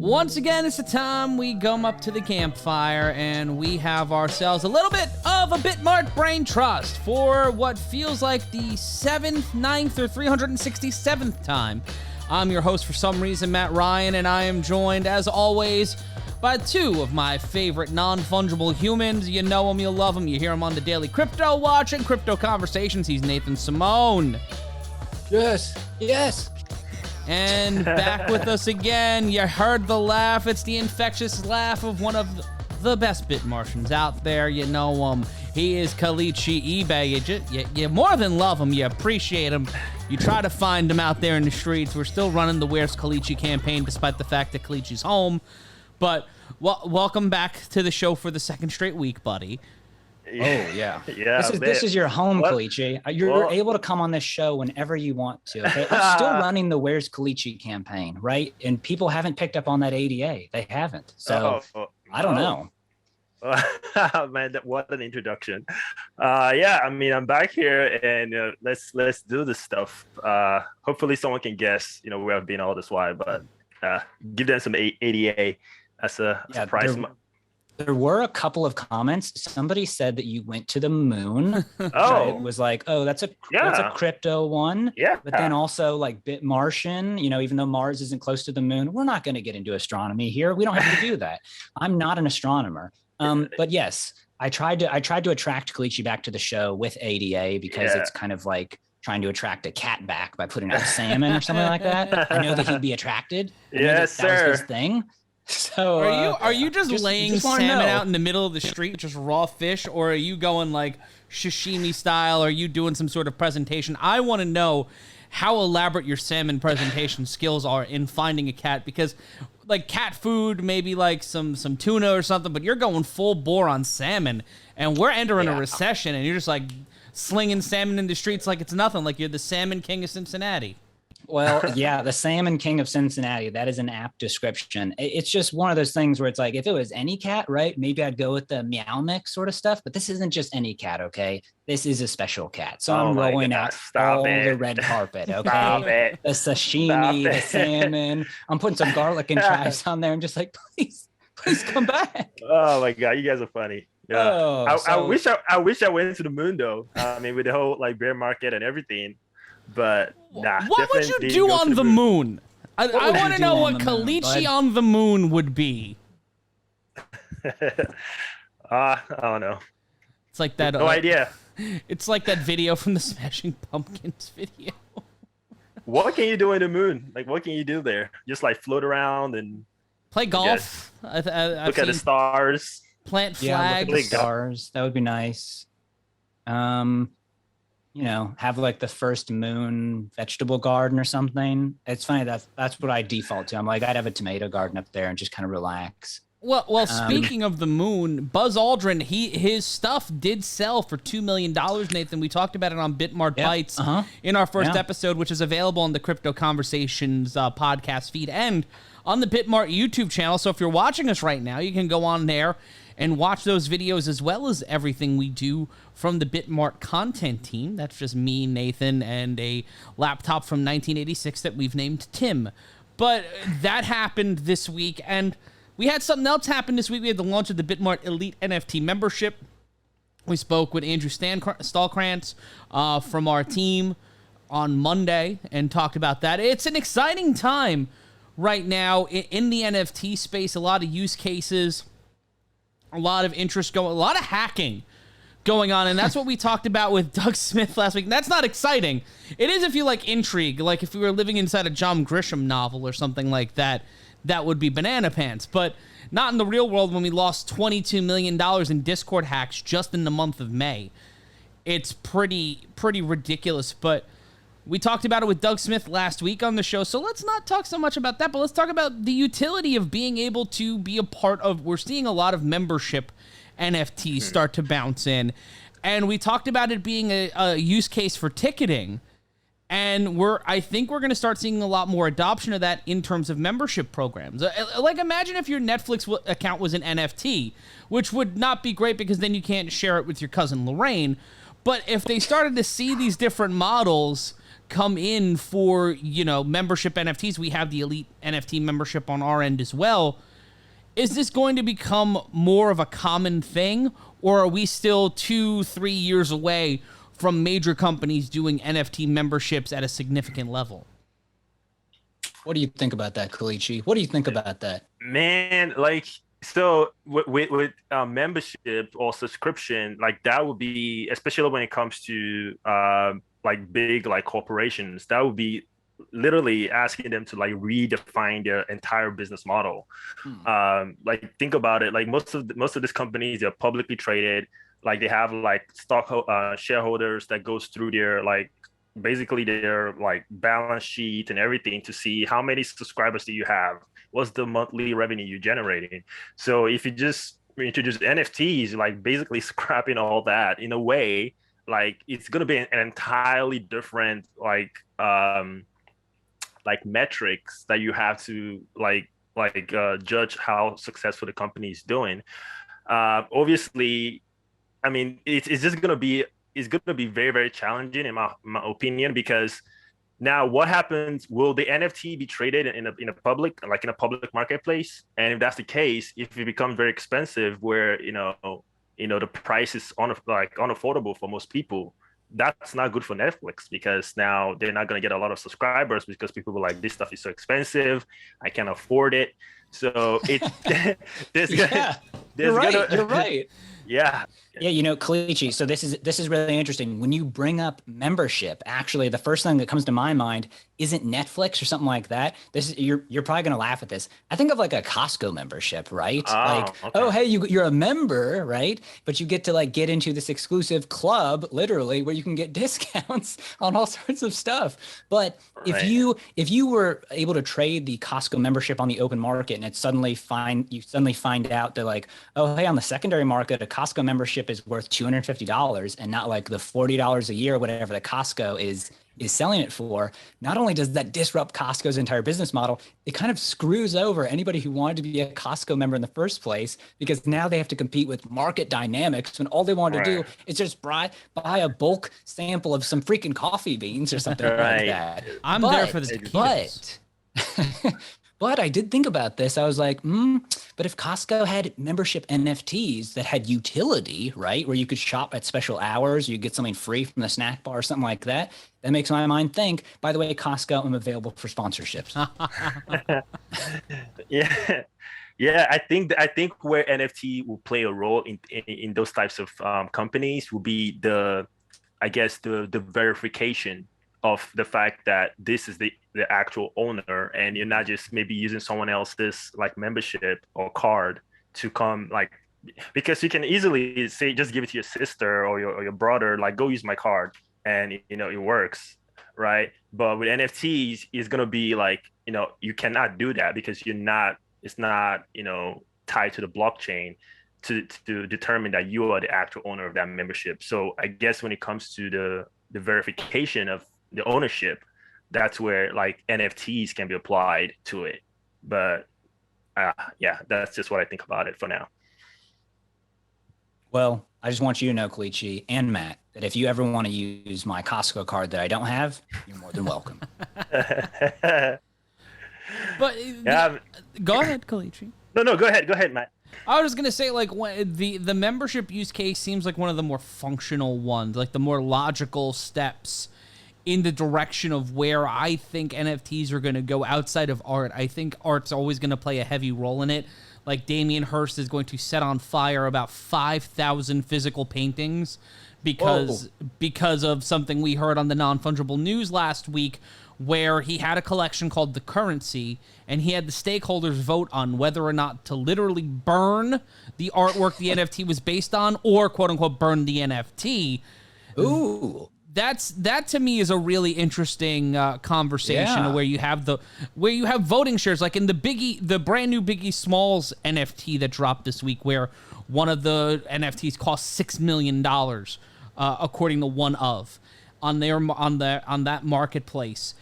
Once again, it's the time we come up to the campfire and we have ourselves a little bit of a BitMart BrainTrust for what feels like the 7th, 9th, or 367th time. I'm your host for some reason, Matt Ryan, and I am joined, as always, by two of my favorite non-fungible humans. You know them, you love them, you hear them on the Daily Crypto Watch and Crypto Conversations. He's Nathan Simone. Yes. And back with us again. You heard the laugh. It's the infectious laugh of one of the best BitMartians out there. You know him. He is Kelechi Ibe. You more than love him. You appreciate him. You try to find him out there in the streets. We're still running the Where's Kelechi campaign, despite the fact that Kelechi's home. But welcome back to the show for the second straight week, buddy. Oh, yeah. This is your home, Kelechi. You're able to come on this show whenever you want to. Okay? I'm still running the Where's Kelechi campaign, right? And people haven't picked up on that ADA. They haven't. So I don't know. Man, what an introduction. I'm back here and let's do this stuff. Hopefully someone can guess, where I've been all this while, but give them some ADA as a surprise. There were a couple of comments. Somebody said that you went to the moon. Oh, it was like, that's a crypto one. Yeah. But then also like BitMartian, even though Mars isn't close to the moon, we're not going to get into astronomy here. We don't have to do that. I'm not an astronomer. But yes, I tried to attract Kelechi back to the show with ADA because it's kind of like trying to attract a cat back by putting out salmon or something like that. I know that he'd be attracted. Yes, sir. That was his thing. So are you just laying salmon out in the middle of the street, just raw fish, or are you going like sashimi style? Are you doing some sort of presentation? I want to know how elaborate your salmon presentation skills are in finding a cat, because like cat food, maybe like some tuna or something, but you're going full bore on salmon, and we're entering a recession, and you're just like slinging salmon in the streets like it's nothing, like you're the salmon king of Cincinnati. Well, yeah, the Salmon King of Cincinnati. That is an apt description. It's just one of those things where it's like, if it was any cat, right, maybe I'd go with the meow mix sort of stuff. But this isn't just any cat, okay? This is a special cat. So I'm rolling out the red carpet, okay? The sashimi, the salmon. I'm putting some garlic and chives on there. I'm just like, please come back. Oh my God, you guys are funny. Yeah, I wish I went to the moon though. I mean, with the whole like bear market and everything. But nah. What would you do on the moon? I want to know what Kelechi on the moon would be. I don't know. It's like that. No idea. It's like that video from the Smashing Pumpkins video. What can you do on the moon? Like, what can you do there? Just like float around and play golf. Look at the stars. Plant flags. Yeah, look at the stars. That would be nice. Have like the first moon vegetable garden or something. It's funny, that's what I default to. I'm like, I'd have a tomato garden up there and just kind of relax. Well, speaking of the moon, Buzz Aldrin, his stuff did sell for $2 million, Nathan. We talked about it on BitMart Bites in our first episode, which is available on the Crypto Conversations podcast feed and on the BitMart YouTube channel. So if you're watching us right now, you can go on there and watch those videos, as well as everything we do from the BitMart content team. That's just me, Nathan, and a laptop from 1986 that we've named Tim. But that happened this week, and we had something else happen this week. We had the launch of the BitMart Elite NFT membership. We spoke with Andrew Stahlkrantz from our team on Monday and talked about that. It's an exciting time right now in the NFT space. A lot of use cases, a lot of interest going, a lot of hacking going on, and that's what we talked about with Doug Smith last week. And that's not exciting. It is if you like intrigue, like if we were living inside a John Grisham novel or something like that, that would be banana pants. But not in the real world when we lost $22 million in Discord hacks just in the month of May. It's pretty ridiculous, but we talked about it with Doug Smith last week on the show, so let's not talk so much about that, but let's talk about the utility of being able to be a part of, we're seeing a lot of membership NFTs start to bounce in, and we talked about it being a use case for ticketing, and I think we're going to start seeing a lot more adoption of that in terms of membership programs. Like, imagine if your Netflix account was an NFT, which would not be great because then you can't share it with your cousin Lorraine, but if they started to see these different models come in for, you know, membership NFTs. We have the Elite NFT membership on our end as well. Is this going to become more of a common thing, or are we still 2-3 years away from major companies doing NFT memberships at a significant level? What do you think about that, Kelechi? What do you think about that? Man, like, so with membership or subscription, like that would be, especially when it comes to like big like corporations, that would be literally asking them to like redefine their entire business model. Like think about it, like most of these companies, they're publicly traded, like they have like stock shareholders that goes through their like basically their like balance sheet and everything to see how many subscribers do you have, what's the monthly revenue you're generating. So if you just introduce NFTs, like basically scrapping all that in a way, like it's going to be an entirely different like metrics that you have to judge how successful the company is doing. Obviously, I mean, it's just going to be very, very challenging in my opinion, because now what happens, will the NFT be traded in a public marketplace? And if that's the case, if it becomes very expensive where the price is unaffordable for most people, that's not good for Netflix, because now they're not going to get a lot of subscribers because people were like, this stuff is so expensive, I can't afford it. So you're right. Yeah. Yeah, Kelechi, so this is really interesting. When you bring up membership, actually, the first thing that comes to my mind isn't Netflix or something like that. You're probably going to laugh at this. I think of like a Costco membership, right? Oh, hey, you're a member, right? But you get to like get into this exclusive club, literally, where you can get discounts on all sorts of stuff. But if you were able to trade the Costco membership on the open market, and you suddenly find out that like, oh, hey, on the secondary market, a Costco membership is worth $250 and not like the $40 a year, whatever the Costco is selling it for. Not only does that disrupt Costco's entire business model, it kind of screws over anybody who wanted to be a Costco member in the first place, because now they have to compete with market dynamics when all they want to do is just buy a bulk sample of some freaking coffee beans or something like that. I'm there for the But I did think about this. I was like, but if Costco had membership NFTs that had utility, right, where you could shop at special hours, you get something free from the snack bar or something like that, that makes my mind think, by the way, Costco, I'm available for sponsorships. Yeah, I think where NFT will play a role in those types of companies will be the verification of the fact that this is the actual owner, and you're not just maybe using someone else's like membership or card to come, like, because you can easily say, just give it to your sister or your brother, like, go use my card, and it works, right? But with NFTs, it's gonna be like, you cannot do that, because it's not tied to the blockchain to determine that you are the actual owner of that membership. So I guess when it comes to the verification of the ownership, that's where like NFTs can be applied to it. But yeah, that's just what I think about it for now. Well, I just want you to know, Kelechi and Matt, that if you ever want to use my Costco card that I don't have, you're more than welcome. But yeah, go ahead, Kelechi. No, go ahead, Matt. I was gonna say, like, the membership use case seems like one of the more functional ones, like the more logical steps in the direction of where I think NFTs are going to go outside of art. I think art's always going to play a heavy role in it. Like Damien Hirst is going to set on fire about 5,000 physical paintings because of something we heard on the Non-Fungible news last week, where he had a collection called The Currency, and he had the stakeholders vote on whether or not to literally burn the artwork the NFT was based on, or quote unquote burn the NFT. Ooh. That to me is a really interesting conversation, where you have voting shares, like in the brand new Biggie Smalls NFT that dropped this week, where one of the NFTs cost $6 million, according to one of on that marketplace,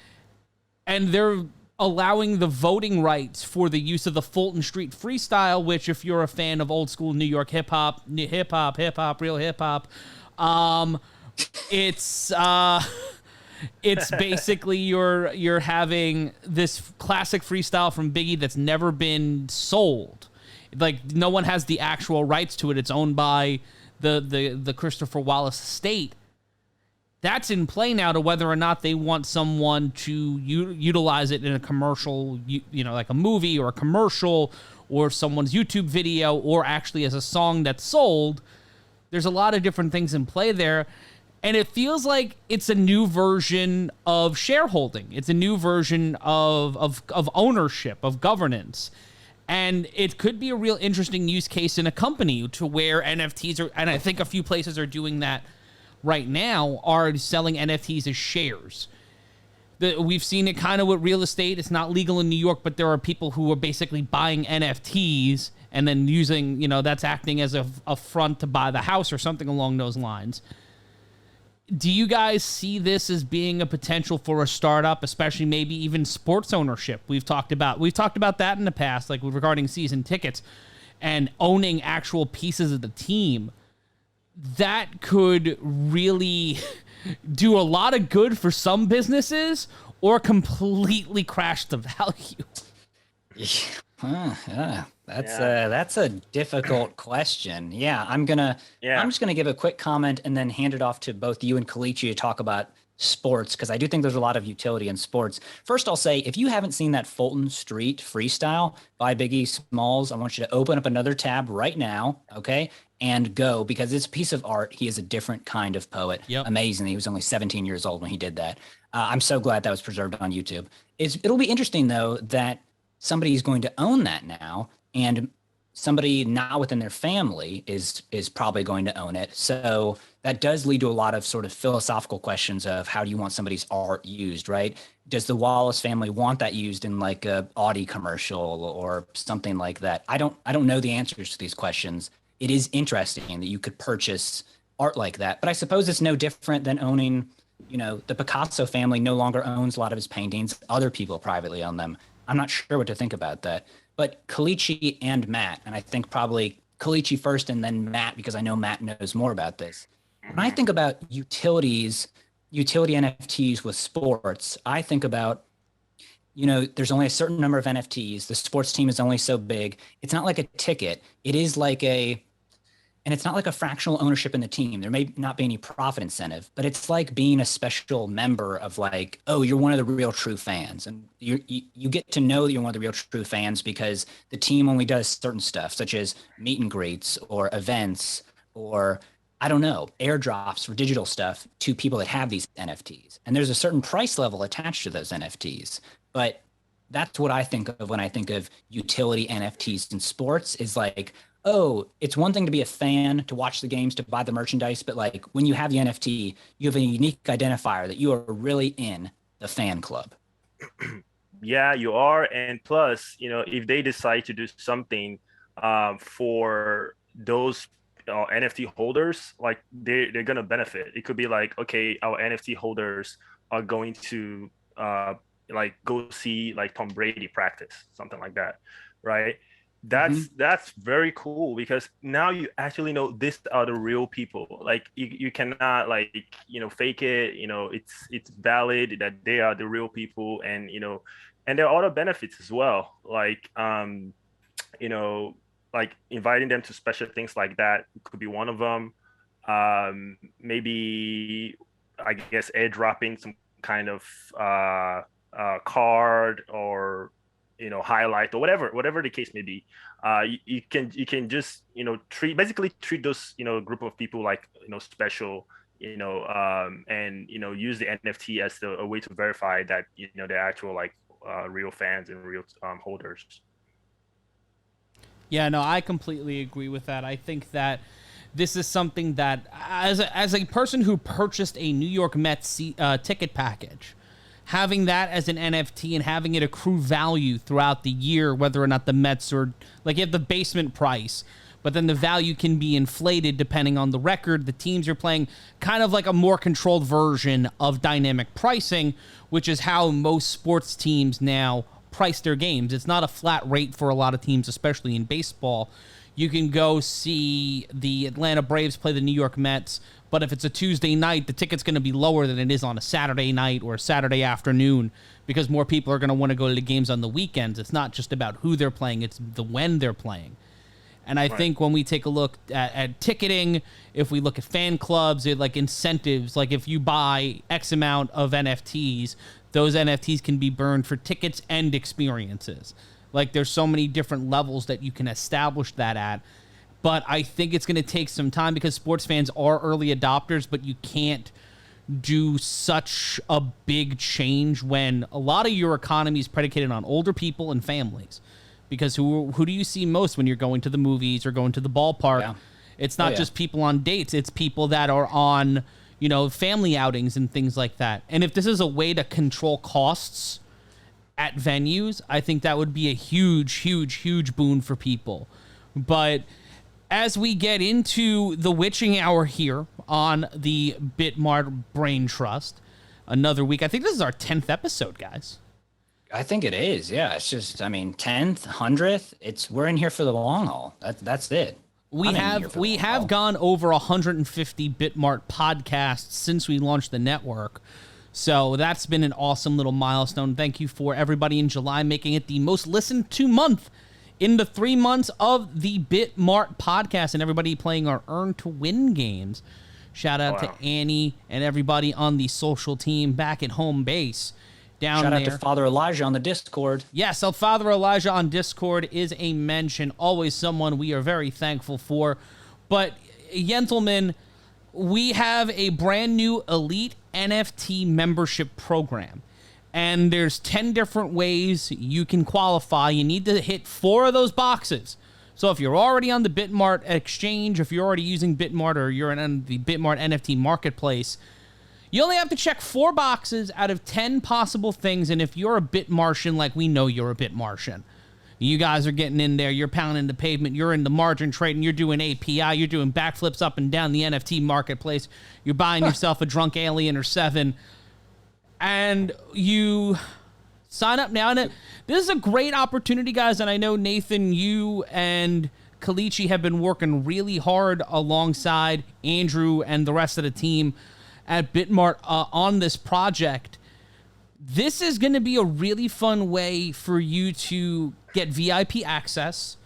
and they're allowing the voting rights for the use of the Fulton Street freestyle, which, if you're a fan of old school New York hip hop, real hip hop. It's It's basically you're having this classic freestyle from Biggie that's never been sold. Like, no one has the actual rights to it. It's owned by the Christopher Wallace estate. That's in play now to whether or not they want someone to utilize it in a commercial, like a movie or a commercial or someone's YouTube video, or actually as a song that's sold. There's a lot of different things in play there. And it feels like it's a new version of shareholding. It's a new version of ownership, of governance. And it could be a real interesting use case in a company to where NFTs are, and I think a few places are doing that right now, are selling NFTs as shares. We've seen it kind of with real estate. It's not legal in New York, but there are people who are basically buying NFTs and then using, that's acting as a front to buy the house or something along those lines. Do you guys see this as being a potential for a startup, especially maybe even sports ownership? We've talked about that in the past, like regarding season tickets and owning actual pieces of the team. That could really do a lot of good for some businesses or completely crash the value. That's a difficult question. I'm just gonna give a quick comment and then hand it off to both you and Kelechi to talk about sports, because I do think there's a lot of utility in sports. First, I'll say, if you haven't seen that Fulton Street freestyle by Biggie Smalls, I want you to open up another tab right now, okay, and go, because it's a piece of art. He is a different kind of poet. Yep. Amazing. He was only 17 years old when he did that. I'm so glad that was preserved on YouTube. It'll be interesting, though, that somebody's going to own that now, and somebody not within their family is probably going to own it. So that does lead to a lot of sort of philosophical questions of how do you want somebody's art used, right? Does the Wallace family want that used in like a Audi commercial or something like that? I don't know the answers to these questions. It is interesting that you could purchase art like that, but I suppose it's no different than owning, the Picasso family no longer owns a lot of his paintings. Other people privately own them. I'm not sure what to think about that. But Kelechi and Matt, and I think probably Kelechi first and then Matt, because I know Matt knows more about this. When I think about utility NFTs with sports, I think about, there's only a certain number of NFTs. The sports team is only so big. It's not like a ticket. It is like and it's not like a fractional ownership in the team. There may not be any profit incentive, but it's like being a special member of like, oh, you're one of the real true fans. And you get to know that you're one of the real true fans because the team only does certain stuff, such as meet and greets or events or, I don't know, airdrops for digital stuff to people that have these NFTs. And there's a certain price level attached to those NFTs. But that's what I think of when I think of utility NFTs in sports, is like, oh, it's one thing to be a fan, to watch the games, to buy the merchandise, but like when you have the NFT, you have a unique identifier that you are really in the fan club. Yeah, you are. And plus, if they decide to do something for those NFT holders, like they're going to benefit. It could be like, okay, our NFT holders are going to like go see like Tom Brady practice, something like that, right? That's very cool, because now you actually know these are the real people. Like you cannot like fake it. It's valid that they are the real people, and and there are other benefits as well, like like inviting them to special things like that could be one of them. Maybe I guess airdropping some kind of card or highlight or whatever the case may be. You can just treat those group of people like special, and use the NFT as a way to verify that they're actual like real fans and real holders. Yeah, no, I completely agree with that. I think that this is something that, as a person who purchased a New York Mets ticket package, having that as an NFT and having it accrue value throughout the year, whether or not the Mets are, like, you have the basement price, but then the value can be inflated depending on the record the teams are playing, kind of like a more controlled version of dynamic pricing, which is how most sports teams now price their games. It's not a flat rate for a lot of teams, especially in baseball. You can go see the Atlanta Braves play the New York Mets, But if it's a Tuesday night, the ticket's going to be lower than it is on a Saturday night or a Saturday afternoon, because more people are going to want to go to the games on the weekends. It's not just about who they're playing, it's the when they're playing. And I think when we take a look at ticketing, if we look at fan clubs, like incentives, like if you buy X amount of NFTs, those NFTs can be burned for tickets and experiences. Like there's so many different levels that you can establish that at. But I think it's going to take some time because sports fans are early adopters, but you can't do such a big change when a lot of your economy is predicated on older people and families. Because who do you see most when you're going to the movies or going to the ballpark? Yeah. It's not just people on dates. It's people that are on, family outings and things like that. And if this is a way to control costs at venues, I think that would be a huge, huge, huge boon for people. But as we get into the witching hour here on the BitMart BrainTrust, another week. I think this is our 10th episode, guys. I think it is. Yeah. It's just, 10th, 100th. We're in here for the long haul. That's it. We have gone over 150 BitMart podcasts since we launched the network. So that's been an awesome little milestone. Thank you for everybody in July making it the most listened to month in the 3 months of the BitMart podcast, and everybody playing our Earn to Win games. Shout out to Annie and everybody on the social team back at home base. Shout out to Father Elijah on the Discord. Yes, so Father Elijah on Discord is a mention, always someone we are very thankful for. But, gentlemen, we have a brand new Elite NFT membership program. And there's 10 different ways you can qualify. You need to hit 4 of those boxes. So if you're already on the BitMart Exchange, if you're already using BitMart or you're in the BitMart NFT Marketplace, you only have to check 4 boxes out of 10 possible things, and if you're a BitMartian, like we know you're a BitMartian, you guys are getting in there, you're pounding the pavement, you're in the margin trading, you're doing API, you're doing backflips up and down the NFT marketplace, you're buying yourself a drunk alien or 7, and you sign up now. And this is a great opportunity, guys, and I know, Nathan, you and Kelechi have been working really hard alongside Andrew and the rest of the team at BitMart on this project. This is going to be a really fun way for you to get VIP access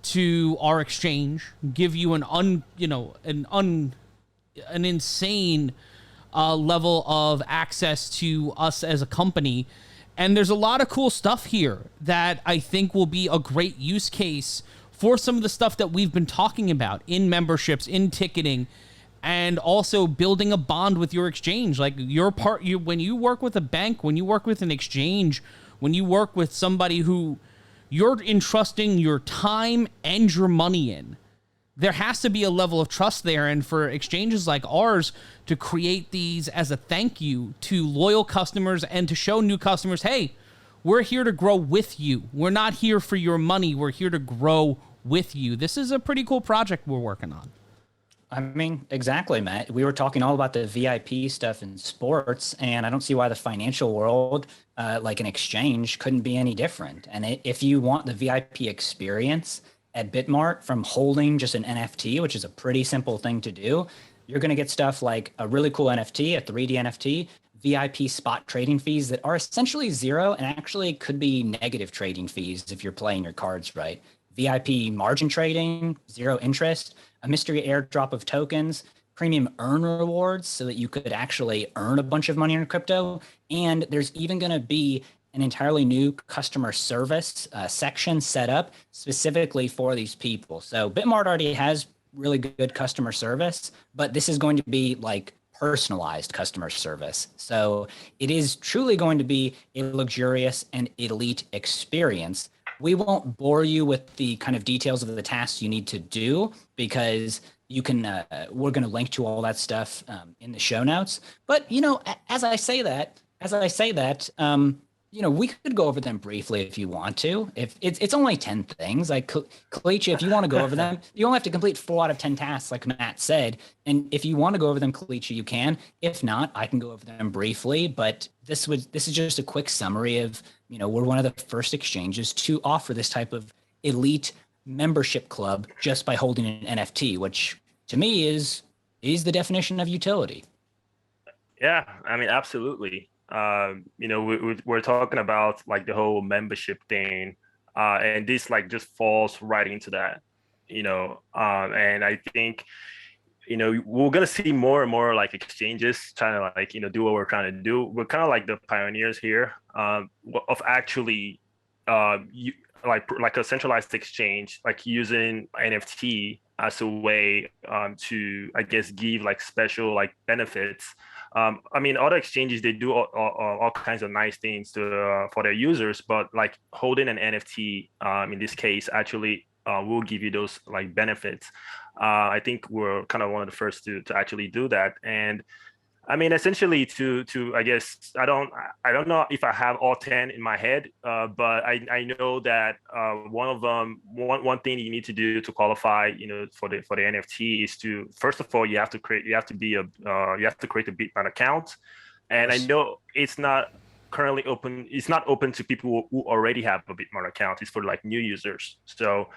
to our exchange, give you an insane level of access to us as a company. And there's a lot of cool stuff here that I think will be a great use case for some of the stuff that we've been talking about in memberships, in ticketing, and also building a bond with your exchange. Like when you work with a bank, when you work with an exchange, when you work with somebody who you're entrusting your time and your money in, there has to be a level of trust there. And for exchanges like ours to create these as a thank you to loyal customers and to show new customers, hey, we're here to grow with you. We're not here for your money. We're here to grow with you. This is a pretty cool project we're working on. Exactly, Matt. We were talking all about the VIP stuff in sports, and I don't see why the financial world, like an exchange, couldn't be any different. And if you want the VIP experience at BitMart from holding just an NFT, which is a pretty simple thing to do, you're going to get stuff like a really cool NFT, a 3D NFT, VIP spot trading fees that are essentially zero and actually could be negative trading fees if you're playing your cards right. VIP margin trading, zero interest, a mystery airdrop of tokens, premium earn rewards so that you could actually earn a bunch of money in crypto. And there's even going to be an entirely new customer service section set up specifically for these people. So BitMart already has really good customer service, but this is going to be like personalized customer service. So it is truly going to be a luxurious and elite experience. We won't bore you with the kind of details of the tasks you need to do because you can, we're going to link to all that stuff in the show notes. But, as I say that, we could go over them briefly if you want to. If it's only 10 things, like Kelechi, if you want to go over them, you only have to complete 4 out of 10 tasks, like Matt said. And if you want to go over them, Kelechi, you can. If not, I can go over them briefly. But this is just a quick summary of, we're one of the first exchanges to offer this type of elite membership club just by holding an NFT, which to me is is the definition of utility. Yeah, I mean, absolutely. You know, we're talking about like the whole membership thing, and this like just falls right into that, you know. And I think, you know, we're gonna see more and more like exchanges trying to like, you know, do what we're trying to do. We're kind of like the pioneers here, of actually, you, like a centralized exchange, like using NFT as a way to, I guess, give like special like benefits. I mean, other exchanges, they do all kinds of nice things to for their users, but like holding an NFT, in this case, actually will give you those like benefits. I think we're kind of one of the first to actually do that. And I mean, essentially, to I guess I don't know if I have all 10 in my head, but I know that one of them, one thing you need to do to qualify, you know, for the NFT is to, first of all, you have to create a BitMart account, and I know it's not currently open. It's not open to people who already have a BitMart account. It's for like new users. So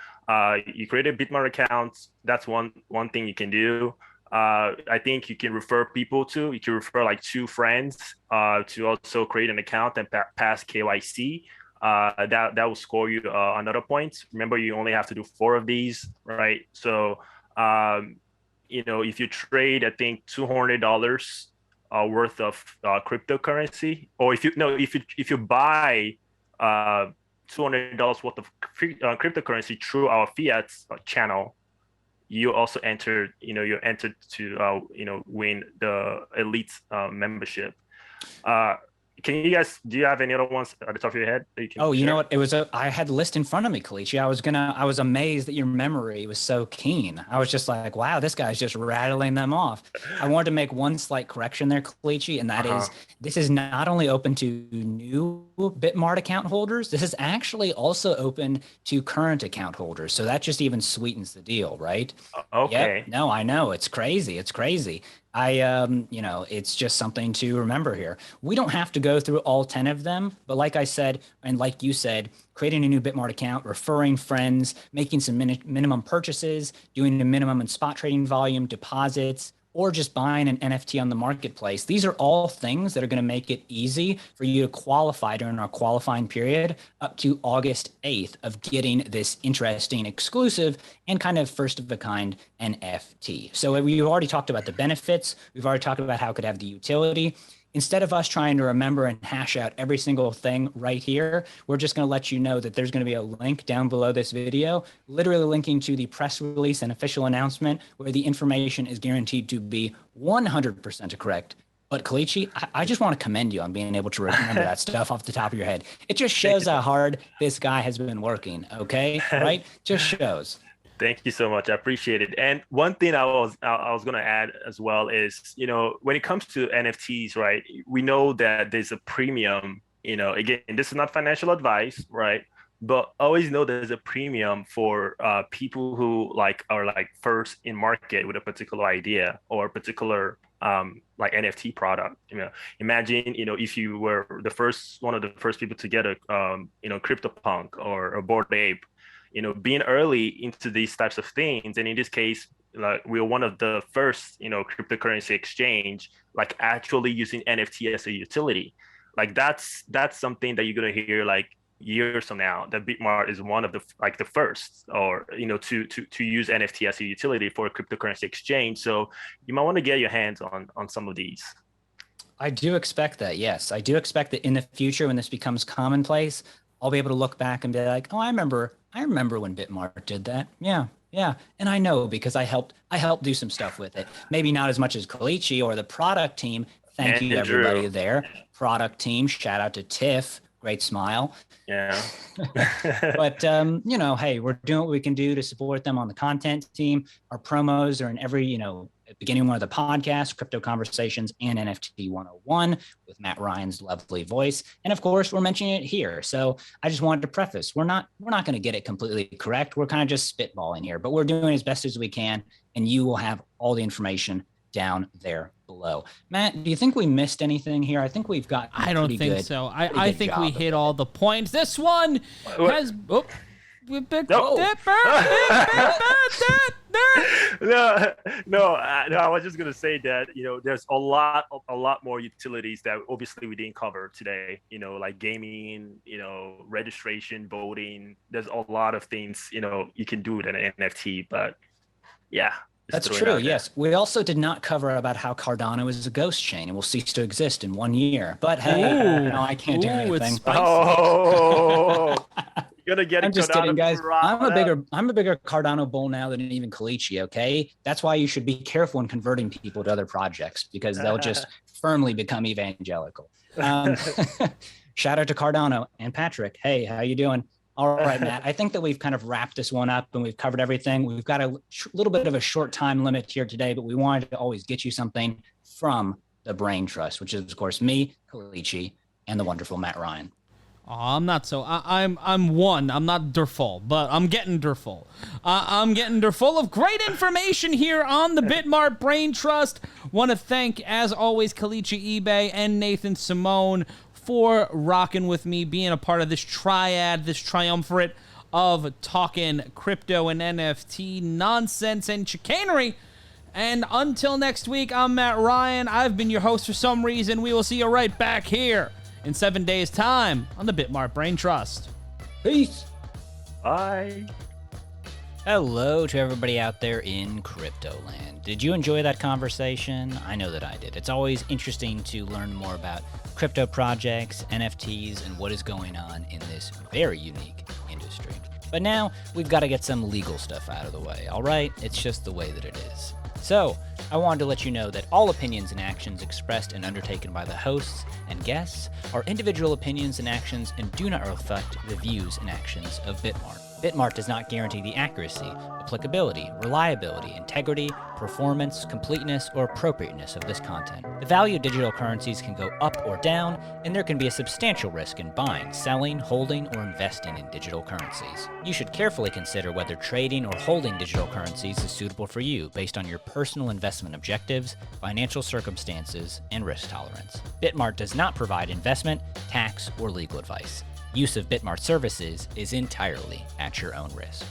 you create a BitMart account. That's one thing you can do. I think you can refer people to. You can refer like 2 friends to also create an account and pass KYC. That will score you another point. Remember, you only have to do 4 of these, right? So, you know, if you trade, I think $200 worth of cryptocurrency, or if you buy $200 worth of cryptocurrency through our fiat channel, you also entered to win the Elite membership. Do you have any other ones at the top of your head that you can Oh, you share? know what? I had the list in front of me, Kelechi. I was amazed that your memory was so keen. I was just like, wow, this guy's just rattling them off. I wanted to make one slight correction there, Kelechi, and that is, this is not only open to new BitMart account holders, this is actually also open to current account holders. So that just even sweetens the deal, right? Okay. Yep. No, I know. It's crazy. It's crazy. You know, it's just something to remember here. We don't have to go through all 10 of them, but like I said, and like you said, creating a new BitMart account, referring friends, making some minimum purchases, doing a minimum and spot trading volume, deposits, or just buying an NFT on the marketplace. These are all things that are going to make it easy for you to qualify during our qualifying period up to August 8th of getting this interesting exclusive and kind of first of a kind NFT. So we've already talked about the benefits. We've already talked about how it could have the utility. Instead of us trying to remember and hash out every single thing right here, we're just going to let you know that there's going to be a link down below this video, literally linking to the press release and official announcement where the information is guaranteed to be 100% correct. But Kelechi, I just want to commend you on being able to remember that stuff off the top of your head. It just shows how hard this guy has been working, okay? Right? Just shows. Thank you so much. I appreciate it. And one thing I was going to add as well is, you know, when it comes to NFTs, right, we know that there's a premium, you know, again, this is not financial advice, right? But always know there's a premium for people who like are like first in market with a particular idea or a particular like NFT product. You know, imagine, you know, if you were one of the first people to get a you know, CryptoPunk or a Bored Ape, you know, being early into these types of things. And in this case, like, we're one of the first, you know, cryptocurrency exchange, like actually using NFT as a utility. Like that's something that you're going to hear like years from now, that BitMart is one of the first, or, you know, to use NFT as a utility for a cryptocurrency exchange. So you might want to get your hands on some of these. I do expect that. Yes, I do expect that in the future, when this becomes commonplace, I'll be able to look back and be like, oh, I remember when BitMart did that. Yeah. And I know because I helped do some stuff with it. Maybe not as much as Kelechi or the product team. Thank you, everybody there. Product team, shout out to Tiff. Great smile. Yeah. But, you know, hey, we're doing what we can do to support them on the content team. Our promos are in every, you know, beginning one of the podcasts, Crypto Conversations and NFT 101 with Matt Ryan's lovely voice. And of course, we're mentioning it here. So I just wanted to preface, we're not going to get it completely correct. We're kind of just spitballing here, but we're doing as best as we can. And you will have all the information down there below. Matt, do you think we missed anything here? I think we've got. I don't think so. I think we hit all the points. This one has. Oh, No, I was just gonna say that there's a lot more utilities that obviously we didn't cover today. Like gaming, registration, voting. There's a lot of things you can do with an NFT. But yeah, that's true. Yes, we also did not cover about how Cardano is a ghost chain and will cease to exist in 1 year. But hey, I can't do anything. You're gonna get I'm just kidding, guys. I'm a bigger Cardano bull now than even Kelechi. Okay, that's why you should be careful in converting people to other projects, because they'll just firmly become evangelical. Shout out to Cardano and Patrick. Hey, how you doing? All right, Matt. I think that we've kind of wrapped this one up and we've covered everything. We've got a little bit of a short time limit here today, but we wanted to always get you something from the BrainTrust, which is of course me, Kelechi, and the wonderful Matt Ryan. Oh, I'm not so. I'm one. I'm not Durful, but I'm getting Durful. I'm getting Durful of great information here on the BitMart BrainTrust. Want to thank, as always, Kelechi Ibe and Nathan Simone for rocking with me, being a part of this triad, this triumvirate of talking crypto and NFT nonsense and chicanery. And until next week, I'm Matt Ryan. I've been your host for some reason. We will see you right back here in 7 days' time on the BitMart BrainTrust. Peace. Bye. Hello to everybody out there in crypto land. Did you enjoy that conversation? I know that I did. It's always interesting to learn more about crypto projects, NFTs, and what is going on in this very unique industry. But now we've got to get some legal stuff out of the way, all right? It's just the way that it is. So, I wanted to let you know that all opinions and actions expressed and undertaken by the hosts and guests are individual opinions and actions and do not reflect the views and actions of BitMart. BitMart does not guarantee the accuracy, applicability, reliability, integrity, performance, completeness, or appropriateness of this content. The value of digital currencies can go up or down, and there can be a substantial risk in buying, selling, holding, or investing in digital currencies. You should carefully consider whether trading or holding digital currencies is suitable for you based on your personal investment objectives, financial circumstances, and risk tolerance. BitMart does not provide investment, tax, or legal advice. Use of BitMart services is entirely at your own risk.